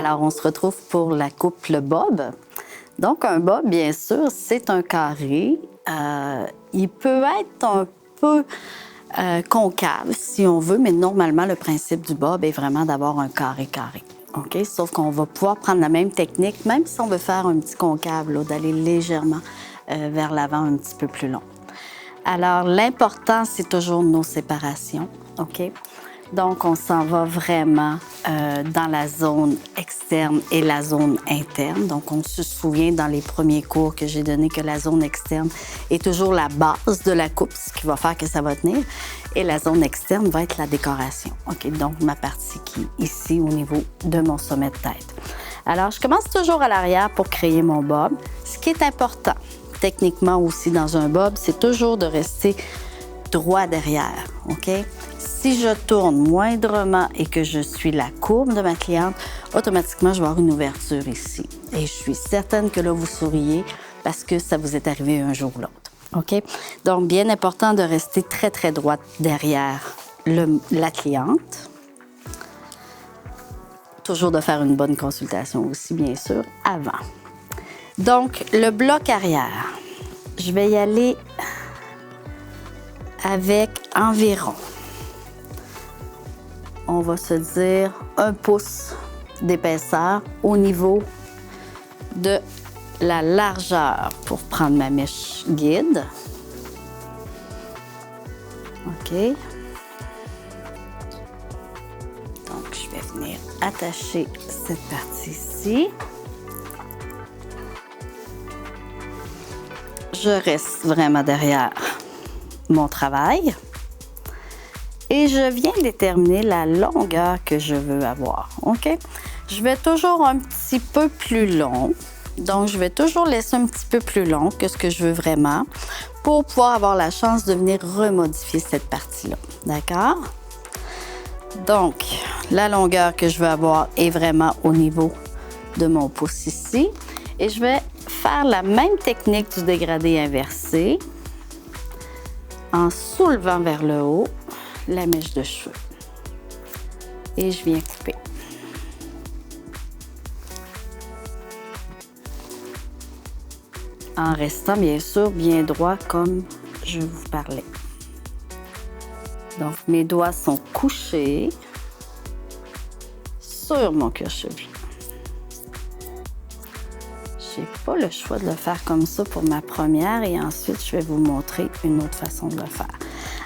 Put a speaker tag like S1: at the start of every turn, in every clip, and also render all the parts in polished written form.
S1: Alors, on se retrouve pour la coupe le bob. Donc, un bob, bien sûr, c'est un carré. Il peut être un peu concave, si on veut, mais normalement, le principe du bob est vraiment d'avoir un carré-carré. OK? Sauf qu'on va pouvoir prendre la même technique, même si on veut faire un petit concave, là, d'aller légèrement vers l'avant, un petit peu plus long. Alors, l'important, c'est toujours nos séparations. OK? Donc, on s'en va vraiment dans la zone externe et la zone interne. Donc, on se souvient dans les premiers cours que j'ai donnés que la zone externe est toujours la base de la coupe, ce qui va faire que ça va tenir. Et la zone externe va être la décoration. OK? Donc, ma partie qui est ici au niveau de mon sommet de tête. Alors, je commence toujours à l'arrière pour créer mon bob. Ce qui est important, techniquement aussi dans un bob, c'est toujours de rester droit derrière. OK? Si je tourne moindrement et que je suis la courbe de ma cliente, automatiquement, je vais avoir une ouverture ici. Et je suis certaine que là, vous souriez parce que ça vous est arrivé un jour ou l'autre. OK? Donc, bien important de rester très, très droite derrière la cliente. Toujours de faire une bonne consultation aussi, bien sûr, avant. Donc, le bloc arrière, je vais y aller avec environ, on va se dire, 1 pouce d'épaisseur au niveau de la largeur pour prendre ma mèche guide. OK. Donc, je vais venir attacher cette partie-ci. Je reste vraiment derrière mon travail. Et je viens déterminer la longueur que je veux avoir, OK? Je vais toujours un petit peu plus long. Donc, je vais toujours laisser un petit peu plus long que ce que je veux vraiment pour pouvoir avoir la chance de venir remodifier cette partie-là, d'accord? Donc, la longueur que je veux avoir est vraiment au niveau de mon pouce ici. Et je vais faire la même technique du dégradé inversé en soulevant vers le haut la mèche de cheveux. Et je viens couper. En restant, bien sûr, bien droit comme je vous parlais. Donc, mes doigts sont couchés sur mon cuir-chevelu. Je n'ai pas le choix de le faire comme ça pour ma première et ensuite, je vais vous montrer une autre façon de le faire.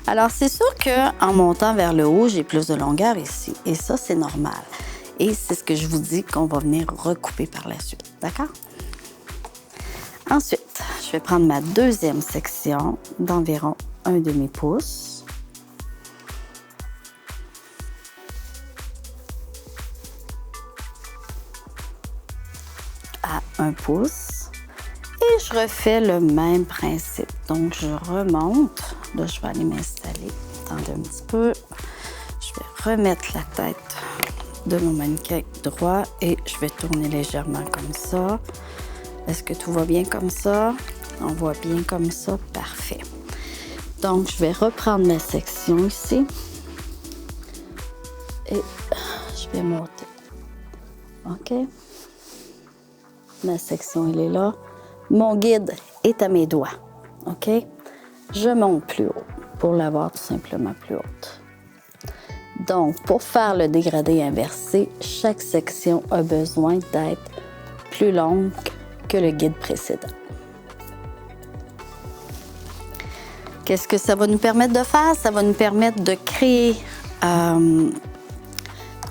S1: Alors, c'est sûr qu'en montant vers le haut, j'ai plus de longueur ici. Et ça, c'est normal. Et c'est ce que je vous dis qu'on va venir recouper par la suite. D'accord? Ensuite, je vais prendre ma deuxième section d'environ 1 demi-pouce. À 1 pouce. Et je refais le même principe. Donc, je remonte. Là, je vais aller m'installer. Attendez un petit peu. Je vais remettre la tête de mon mannequin droit et je vais tourner légèrement comme ça. Est-ce que tout va bien comme ça? On voit bien comme ça. Parfait. Donc, je vais reprendre ma section ici. Et je vais monter. OK? Ma section, elle est là. Mon guide est à mes doigts. OK? Je monte plus haut pour l'avoir tout simplement plus haute. Donc, pour faire le dégradé inversé, chaque section a besoin d'être plus longue que le guide précédent. Qu'est-ce que ça va nous permettre de faire? Ça va nous permettre de créer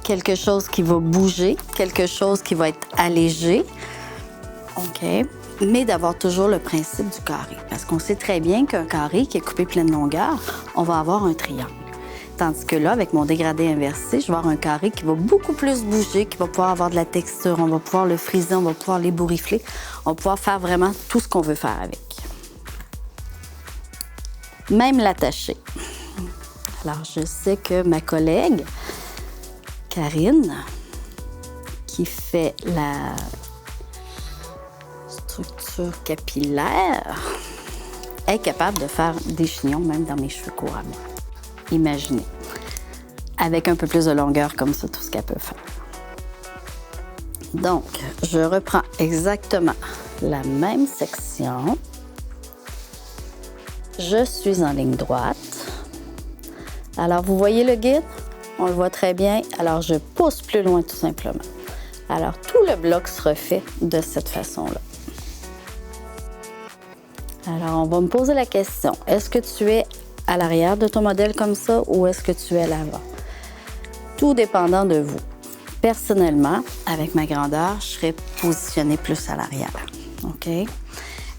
S1: quelque chose qui va bouger, quelque chose qui va être allégé. OK? Mais d'avoir toujours le principe du carré. Parce qu'on sait très bien qu'un carré qui est coupé pleine longueur, on va avoir un triangle. Tandis que là, avec mon dégradé inversé, je vais avoir un carré qui va beaucoup plus bouger, qui va pouvoir avoir de la texture, on va pouvoir le friser, on va pouvoir l'ébouriffler, on va pouvoir faire vraiment tout ce qu'on veut faire avec. Même l'attacher. Alors, je sais que ma collègue, Karine, qui fait la structure capillaire, est capable de faire des chignons même dans mes cheveux courts à moi. Imaginez. Avec un peu plus de longueur comme ça, tout ce qu'elle peut faire. Donc, je reprends exactement la même section. Je suis en ligne droite. Alors, vous voyez le guide? On le voit très bien. Alors, je pousse plus loin tout simplement. Alors, tout le bloc se refait de cette façon-là. Alors, on va me poser la question. Est-ce que tu es à l'arrière de ton modèle comme ça ou est-ce que tu es à l'avant? Tout dépendant de vous. Personnellement, avec ma grandeur, je serais positionnée plus à l'arrière. OK?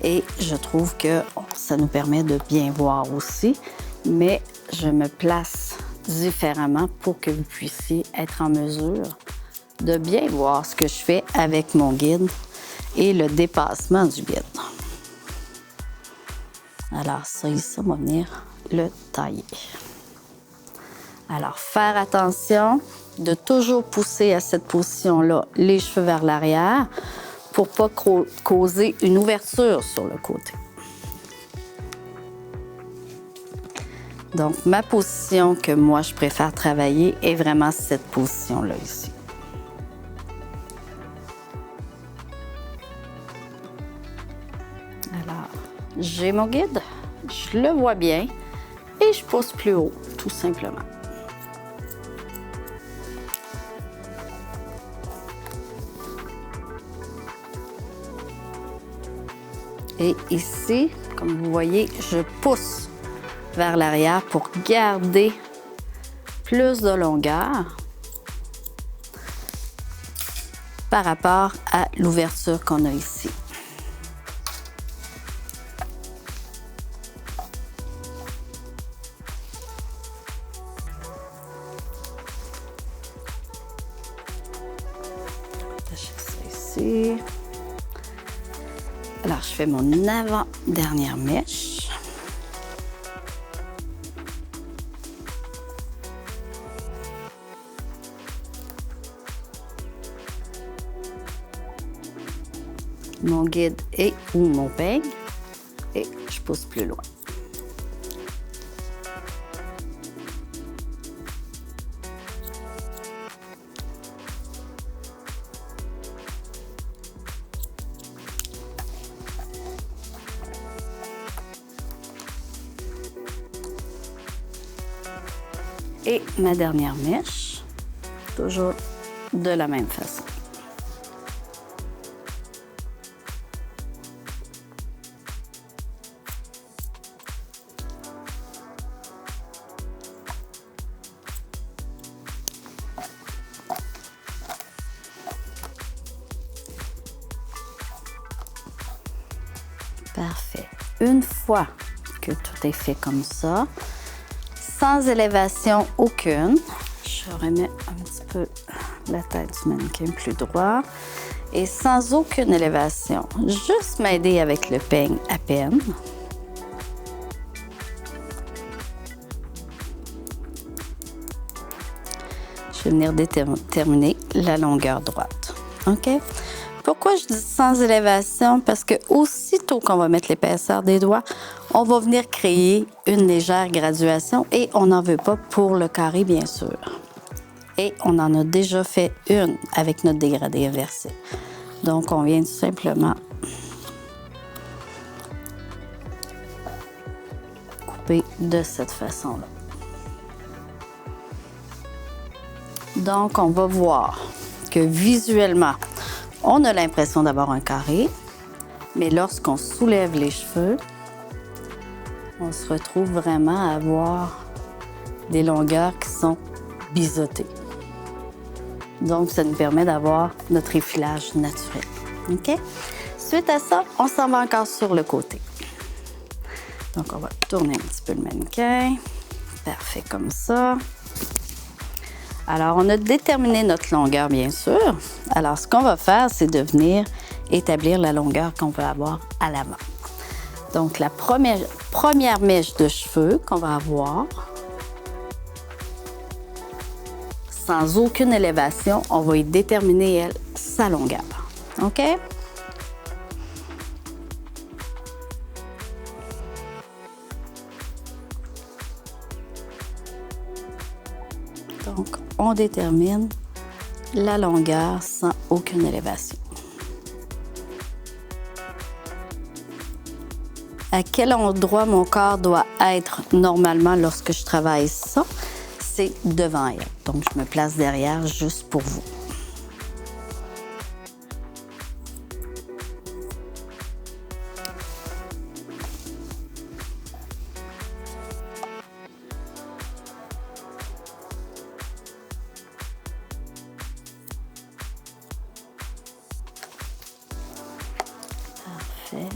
S1: Et je trouve que ça nous permet de bien voir aussi, mais je me place différemment pour que vous puissiez être en mesure de bien voir ce que je fais avec mon guide et le dépassement du guide. Alors ça, ici, on va venir le tailler. Alors, faire attention de toujours pousser à cette position-là les cheveux vers l'arrière pour ne pas causer une ouverture sur le côté. Donc, ma position que moi, je préfère travailler est vraiment cette position-là ici. Alors, j'ai mon guide, je le vois bien et je pousse plus haut, tout simplement. Et ici, comme vous voyez, je pousse vers l'arrière pour garder plus de longueur par rapport à l'ouverture qu'on a ici. Attacher ça ici. Alors, je fais mon avant-dernière mèche. Mon guide et ou mon peigne. Et je pousse plus loin. Et ma dernière mèche, toujours de la même façon. Parfait. Une fois que tout est fait comme ça, sans élévation aucune, je remets un petit peu la tête du mannequin plus droit et sans aucune élévation, juste m'aider avec le peigne à peine. Je vais venir déterminer la longueur droite. OK? Pourquoi je dis sans élévation? Parce que aussitôt qu'on va mettre l'épaisseur des doigts, on va venir créer une légère graduation et on n'en veut pas pour le carré, bien sûr. Et on en a déjà fait une avec notre dégradé inversé. Donc, on vient tout simplement couper de cette façon-là. Donc, on va voir que visuellement, on a l'impression d'avoir un carré, mais lorsqu'on soulève les cheveux, on se retrouve vraiment à avoir des longueurs qui sont biseautées. Donc, ça nous permet d'avoir notre effilage naturel. OK? Suite à ça, on s'en va encore sur le côté. Donc, on va tourner un petit peu le mannequin. Parfait, comme ça. Alors, on a déterminé notre longueur, bien sûr. Alors, ce qu'on va faire, c'est de venir établir la longueur qu'on peut avoir à l'avant. Donc, la première mèche de cheveux qu'on va avoir, sans aucune élévation, on va y déterminer, elle, sa longueur. OK? Donc, on détermine la longueur sans aucune élévation. À quel endroit mon corps doit être normalement lorsque je travaille ça? C'est devant elle. Donc, je me place derrière juste pour vous. Parfait.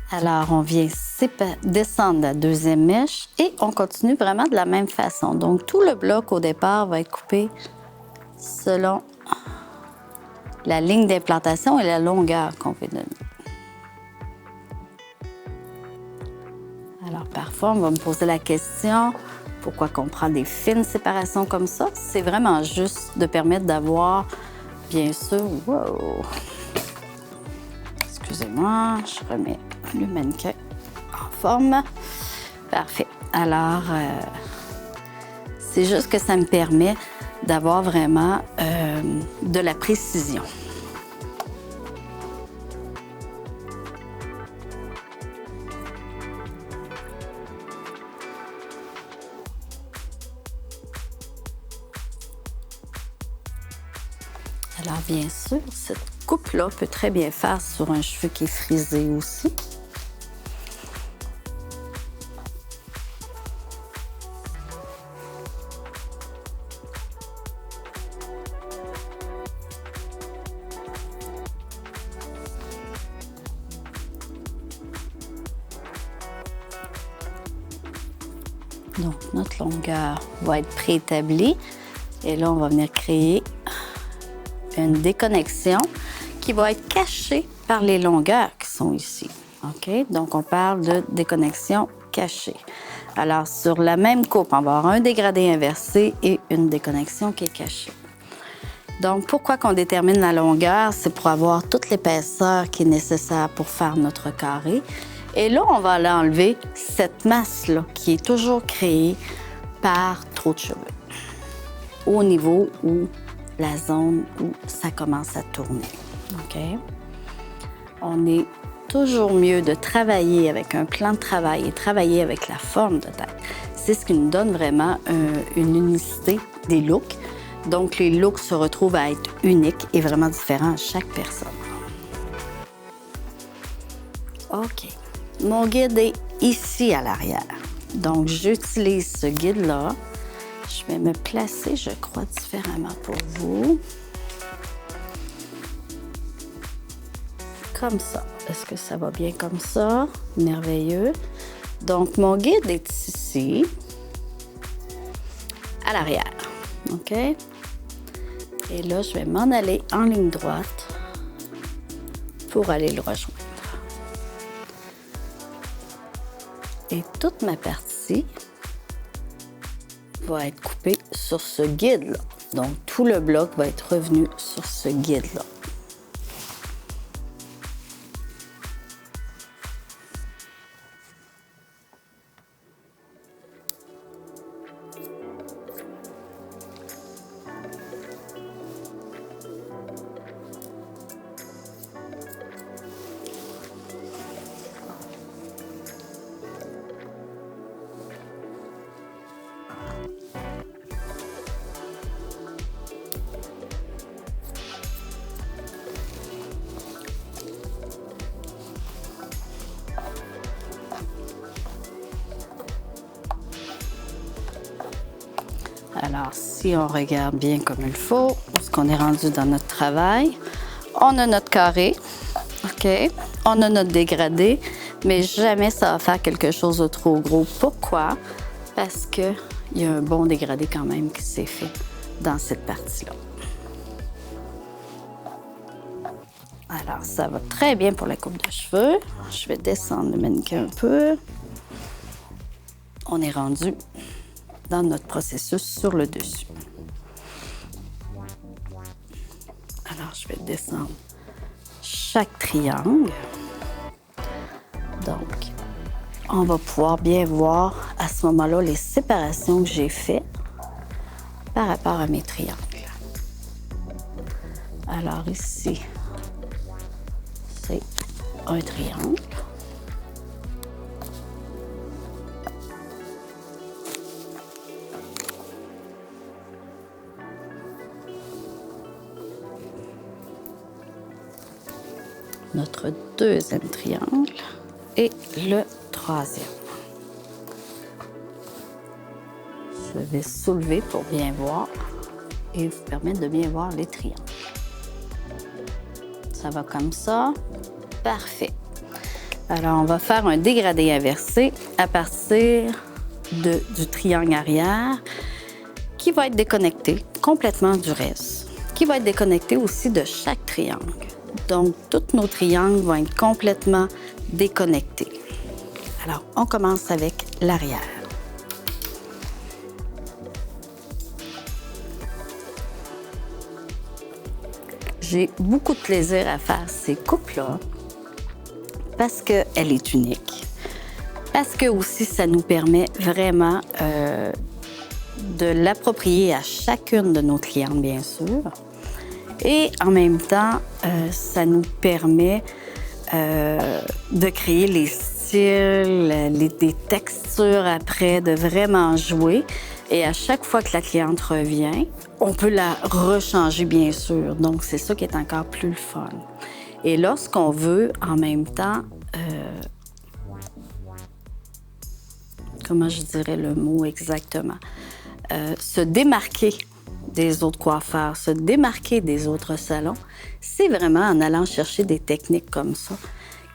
S1: Alors, on vient descendre la deuxième mèche et on continue vraiment de la même façon. Donc, tout le bloc au départ va être coupé selon la ligne d'implantation et la longueur qu'on veut donner. Alors, parfois, on va me poser la question, pourquoi qu'on prend des fines séparations comme ça? C'est vraiment juste de permettre d'avoir, bien sûr, wow! Excusez-moi, je remets le mannequin en forme. Parfait. Alors, c'est juste que ça me permet d'avoir vraiment de la précision. Alors, bien sûr, cette coupe-là peut très bien faire sur un cheveu qui est frisé aussi. Donc, notre longueur va être préétablie. Et là, on va venir créer une déconnexion qui va être cachée par les longueurs qui sont ici. OK? Donc, on parle de déconnexion cachée. Alors, sur la même coupe, on va avoir un dégradé inversé et une déconnexion qui est cachée. Donc, pourquoi qu'on détermine la longueur? C'est pour avoir toute l'épaisseur qui est nécessaire pour faire notre carré. Et là, on va aller enlever cette masse-là qui est toujours créée par trop de cheveux au niveau où la zone où ça commence à tourner. OK? On est toujours mieux de travailler avec un plan de travail et travailler avec la forme de tête. C'est ce qui nous donne vraiment une unicité des looks. Donc, les looks se retrouvent à être uniques et vraiment différents à chaque personne. OK. Mon guide est ici à l'arrière. Donc, j'utilise ce guide-là. Je vais me placer, je crois, différemment pour vous. Comme ça. Est-ce que ça va bien comme ça? Merveilleux. Donc, mon guide est ici, à l'arrière. OK? Et là, je vais m'en aller en ligne droite pour aller le rejoindre. Et toute ma partie va être coupée sur ce guide-là. Donc, tout le bloc va être revenu sur ce guide-là. Alors, si on regarde bien comme il faut, ce qu'on est rendu dans notre travail, on a notre carré, OK? On a notre dégradé, mais jamais ça va faire quelque chose de trop gros. Pourquoi? Parce qu'il y a un bon dégradé quand même qui s'est fait dans cette partie-là. Alors, ça va très bien pour la coupe de cheveux. Je vais descendre le mannequin un peu. On est rendu dans notre processus sur le dessus. Alors, je vais descendre chaque triangle. Donc, on va pouvoir bien voir à ce moment-là les séparations que j'ai faites par rapport à mes triangles. Alors ici, c'est un triangle. Notre deuxième triangle et le troisième. Je vais soulever pour bien voir et vous permettre de bien voir les triangles. Ça va comme ça. Parfait. Alors, on va faire un dégradé inversé à partir du triangle arrière qui va être déconnecté complètement du reste, qui va être déconnecté aussi de chaque triangle. Donc, tous nos triangles vont être complètement déconnectés. Alors, on commence avec l'arrière. J'ai beaucoup de plaisir à faire ces coupes-là parce qu'elle est unique. Parce que aussi, ça nous permet vraiment de l'approprier à chacune de nos clientes, bien sûr. Et en même temps, ça nous permet de créer les styles, des textures après, de vraiment jouer. Et à chaque fois que la cliente revient, on peut la rechanger, bien sûr. Donc, c'est ça qui est encore plus le fun. Et lorsqu'on veut, en même temps, comment je dirais le mot exactement, se démarquer des autres coiffeurs, se démarquer des autres salons, c'est vraiment en allant chercher des techniques comme ça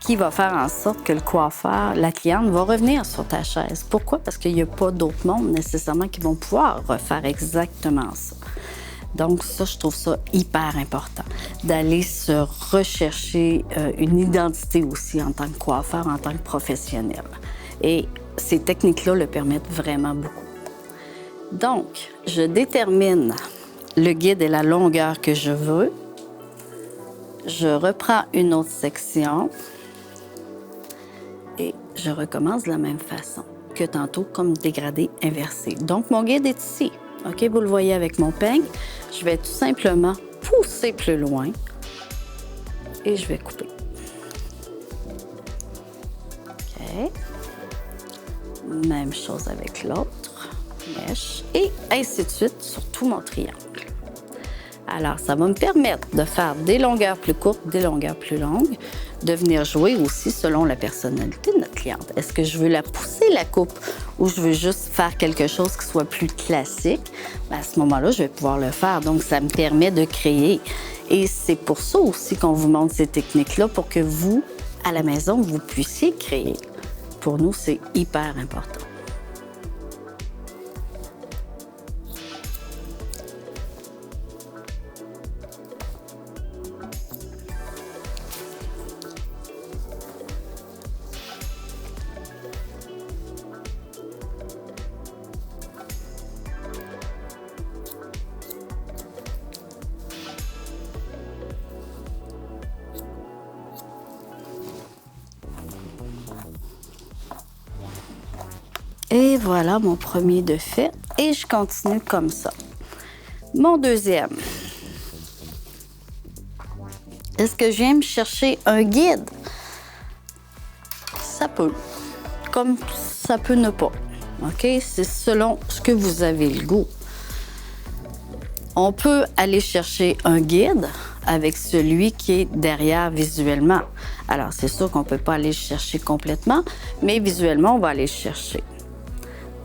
S1: qui va faire en sorte que le coiffeur, la cliente, va revenir sur ta chaise. Pourquoi? Parce qu'il n'y a pas d'autres mondes nécessairement qui vont pouvoir refaire exactement ça. Donc ça, je trouve ça hyper important, d'aller se rechercher une identité aussi en tant que coiffeur, en tant que professionnel. Et ces techniques-là le permettent vraiment beaucoup. Donc, je détermine le guide et la longueur que je veux. Je reprends une autre section et je recommence de la même façon que tantôt, comme dégradé inversé. Donc, mon guide est ici. OK, vous le voyez avec mon peigne. Je vais tout simplement pousser plus loin et je vais couper. OK. Même chose avec l'autre mèche et ainsi de suite sur tout mon triangle. Alors, ça va me permettre de faire des longueurs plus courtes, des longueurs plus longues, de venir jouer aussi selon la personnalité de notre cliente. Est-ce que je veux la pousser, la coupe, ou je veux juste faire quelque chose qui soit plus classique? Bien, à ce moment-là, je vais pouvoir le faire. Donc, ça me permet de créer. Et c'est pour ça aussi qu'on vous montre ces techniques-là, pour que vous, à la maison, vous puissiez créer. Pour nous, c'est hyper important. Et voilà mon premier de fait. Et je continue comme ça. Mon deuxième. Est-ce que je viens me chercher un guide? Ça peut. Comme ça peut ne pas. OK? C'est selon ce que vous avez le goût. On peut aller chercher un guide avec celui qui est derrière visuellement. Alors, c'est sûr qu'on ne peut pas aller le chercher complètement, mais visuellement, on va aller le chercher.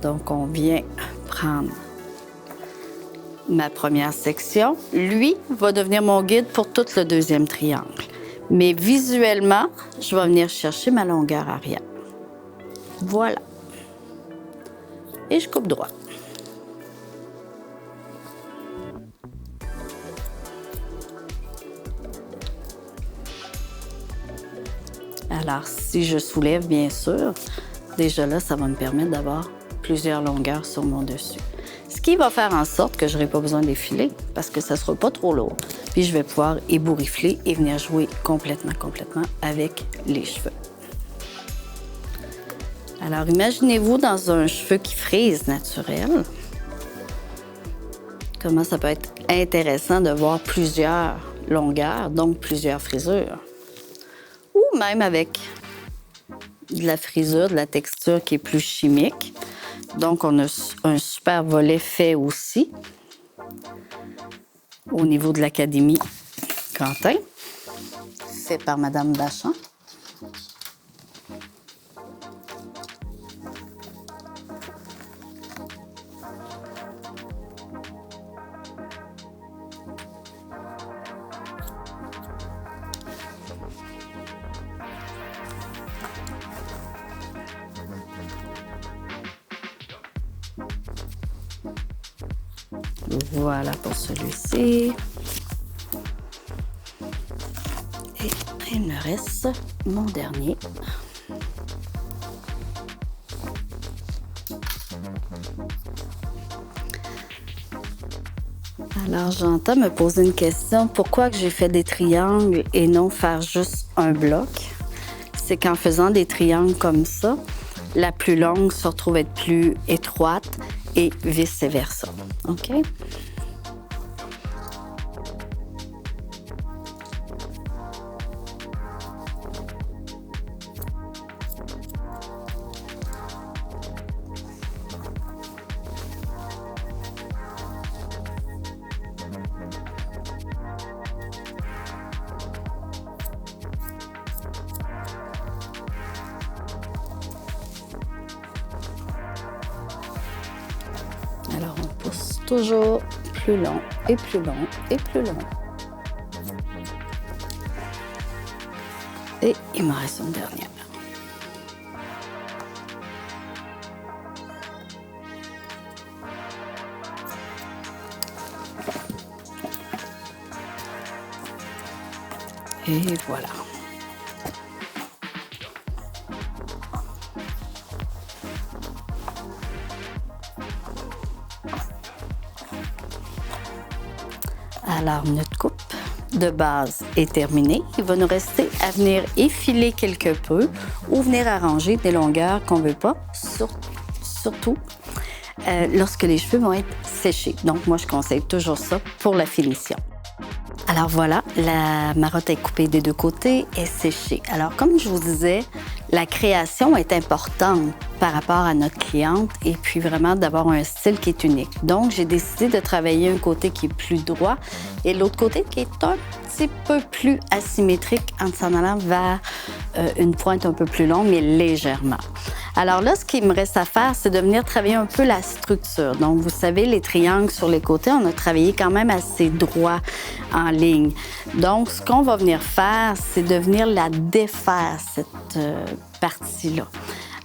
S1: Donc, on vient prendre ma première section. Lui va devenir mon guide pour tout le deuxième triangle. Mais visuellement, je vais venir chercher ma longueur arrière. Voilà. Et je coupe droit. Alors, si je soulève, bien sûr, déjà là, ça va me permettre d'avoir plusieurs longueurs sur mon dessus. Ce qui va faire en sorte que je n'aurai pas besoin d'effiler parce que ça ne sera pas trop lourd. Puis je vais pouvoir ébouriffler et venir jouer complètement avec les cheveux. Alors, imaginez-vous dans un cheveu qui frise naturel. Comment ça peut être intéressant de voir plusieurs longueurs, donc plusieurs frisures. Ou même avec de la frisure, de la texture qui est plus chimique. Donc, on a un super volet fait aussi au niveau de l'Académie Quentin, fait par Madame Bachand. Voilà pour celui-ci. Et il me reste mon dernier. Alors, j'entends me poser une question. Pourquoi que j'ai fait des triangles et non faire juste un bloc? C'est qu'en faisant des triangles comme ça, la plus longue se retrouve être plus étroite et vice-versa. OK? Alors, on pousse toujours plus long et plus long et plus long. Et il me reste une dernière. Et voilà. Alors, notre coupe de base est terminée. Il va nous rester à venir effiler quelque peu ou venir arranger des longueurs qu'on ne veut pas, surtout lorsque les cheveux vont être séchés. Donc, moi, je conseille toujours ça pour la finition. Alors voilà, la marotte est coupée des deux côtés et séchée. Alors, comme je vous disais, la création est importante par rapport à notre cliente et puis vraiment d'avoir un style qui est unique. Donc, j'ai décidé de travailler un côté qui est plus droit et l'autre côté qui est un petit peu plus asymétrique en s'en allant vers une pointe un peu plus longue, mais légèrement. Alors là, ce qu'il me reste à faire, c'est de venir travailler un peu la structure. Donc, vous savez, les triangles sur les côtés, on a travaillé quand même assez droit en ligne. Donc, ce qu'on va venir faire, c'est de venir la défaire, cette partie-là.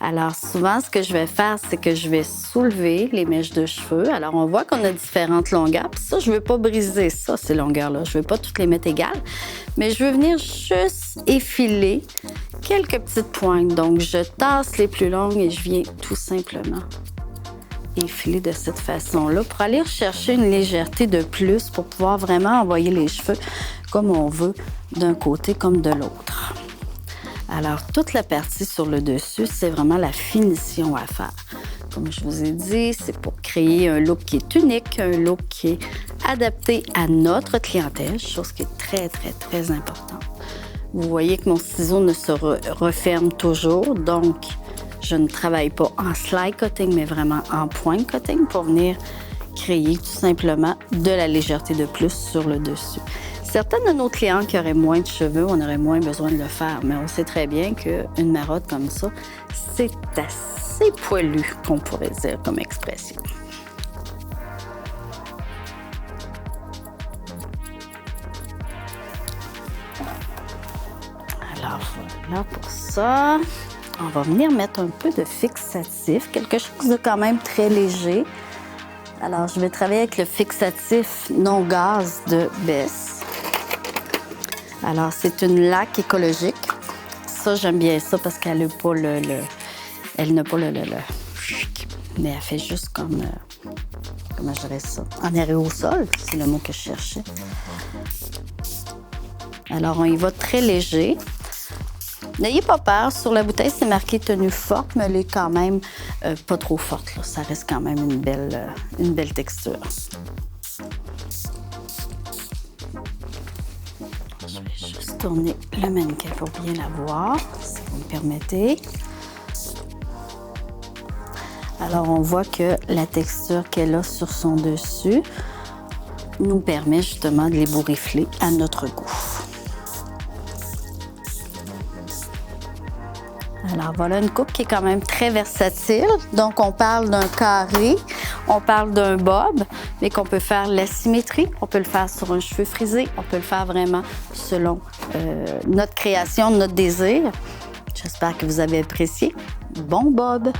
S1: Alors, souvent, ce que je vais faire, c'est que je vais soulever les mèches de cheveux. Alors, on voit qu'on a différentes longueurs. Puis ça, je ne veux pas briser ça, ces longueurs-là. Je ne veux pas toutes les mettre égales. Mais je veux venir juste effiler quelques petites pointes. Donc, je tasse les plus longues et je viens tout simplement effiler de cette façon-là pour aller chercher une légèreté de plus pour pouvoir vraiment envoyer les cheveux comme on veut d'un côté comme de l'autre. Alors, toute la partie sur le dessus, c'est vraiment la finition à faire. Comme je vous ai dit, c'est pour créer un look qui est unique, un look qui est adapté à notre clientèle, chose qui est très, très, très importante. Vous voyez que mon ciseau ne se referme toujours, donc je ne travaille pas en slide cutting, mais vraiment en point cutting pour venir créer tout simplement de la légèreté de plus sur le dessus. Certains de nos clients qui auraient moins de cheveux, on aurait moins besoin de le faire, mais on sait très bien qu'une marotte comme ça, c'est assez poilu, qu'on pourrait dire comme expression. Alors voilà pour ça. On va venir mettre un peu de fixatif, quelque chose de quand même très léger. Alors, je vais travailler avec le fixatif non gaz de Bess. Alors, c'est une laque écologique. Ça, j'aime bien ça parce qu'elle n'a pas elle n'a pas mais elle fait juste comme... comment je dirais ça? En aérosol, c'est le mot que je cherchais. Alors, on y va très léger. N'ayez pas peur. Sur la bouteille, c'est marqué tenue forte, mais elle est quand même pas trop forte, là. Ça reste quand même une belle texture. tourner le mannequin pour bien la voir, si vous me permettez. Alors, on voit que la texture qu'elle a sur son dessus nous permet justement de l'ébouriffler à notre goût. Alors, voilà une coupe qui est quand même très versatile. Donc, on parle d'un carré, on parle d'un bob, mais qu'on peut faire la symétrie. On peut le faire sur un cheveu frisé. On peut le faire vraiment selon notre création, notre désir. J'espère que vous avez apprécié. Bon bob!